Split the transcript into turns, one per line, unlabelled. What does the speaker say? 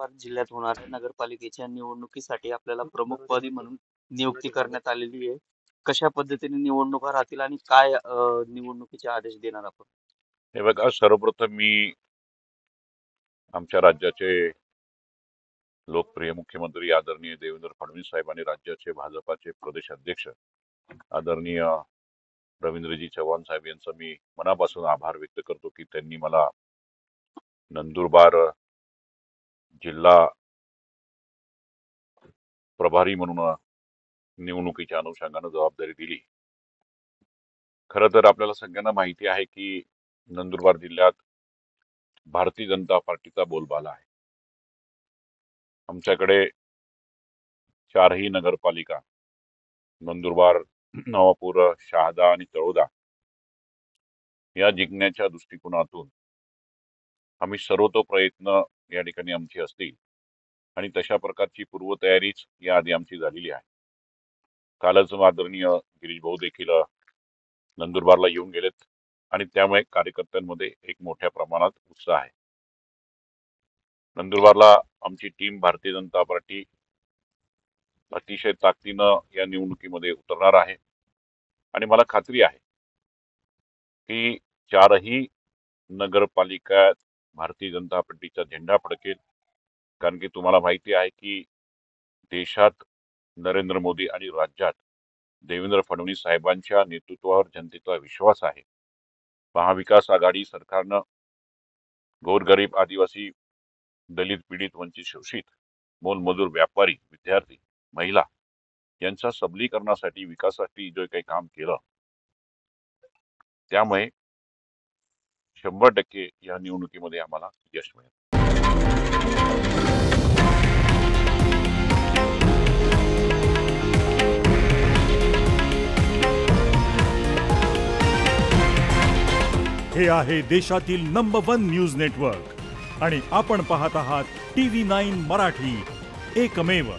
नंदुरबार जिल्ह्यात होणाऱ्या नगरपालिकेच्या निवडणुकीसाठी आपल्याला प्रमुखपदी म्हणून नियुक्ती करण्यात आलेली आहे. कशा पद्धतीने निवडणुका राहतील आणि काय निवडणुकीचे आदेश देणार आपण?
हे बघा, सर्वप्रथम मी आमच्या राज्याचे लोकप्रिय मुख्यमंत्री आदरणीय देवेंद्र फडणवीस साहेब आणि राज्याचे भाजपाचे प्रदेश अध्यक्ष आदरणीय रवींद्रजी चव्हाण साहेब यांचा मी मनापासून आभार व्यक्त करतो की त्यांनी मला नंदुरबार जिल्हा प्रभारी म्हणून निवडणुकीच्या अनुषंगाने जबाबदारी दिली. खरं तर आपल्याला सगळ्यांना माहिती आहे की नंदुरबार जिल्ह्यात भारतीय जनता पार्टीचा बोलबाला आहे. आमच्याकडे चारही नगरपालिका नंदुरबार, नवापूर, शहादा आणि तळोदा या जिंकण्याच्या दृष्टिकोनातून आम्ही सर्वतो प्रयत्न या ठिकाणी आमची असतील आणि तशा प्रकारची पूर्वतयारीच याआधी आमची झालेली आहे. कालच आदरणीय गिरीश भाऊ देखील नंदुरबारला येऊन गेलेत आणि त्यामुळे कार्यकर्त्यांमध्ये एक मोठ्या प्रमाणात उत्साह आहे. नंदुरबारला आमची टीम भारतीय जनता पार्टी अतिशय ताकदीनं या निवडणुकीमध्ये उतरणार आहे आणि मला खात्री आहे की चारही नगरपालिकात भारतीय जनता पार्टीचा झेंडा फडकेल. कारण की तुम्हाला माहिती आहे की देशात नरेंद्र मोदी आणि राज्यात देवेंद्र फडणवीस साहेबांच्या नेतृत्वावर जनतेचा विश्वास आहे. महाविकास आघाडी सरकारनं गोरगरीब, आदिवासी, दलित, पीडित, वंचित, शोषित, मोलमजूर, व्यापारी, विद्यार्थी, महिला यांच्या सबलीकरणासाठी, विकासासाठी जे काही काम केलं त्यामुळे 100% या निवडणुकीमध्ये आम्हाला यश मिळेल.
हे आहे देशातील नंबर 1 न्यूज नेटवर्क आणि आपण पाहत आहात TV9 मराठी, एकमेव.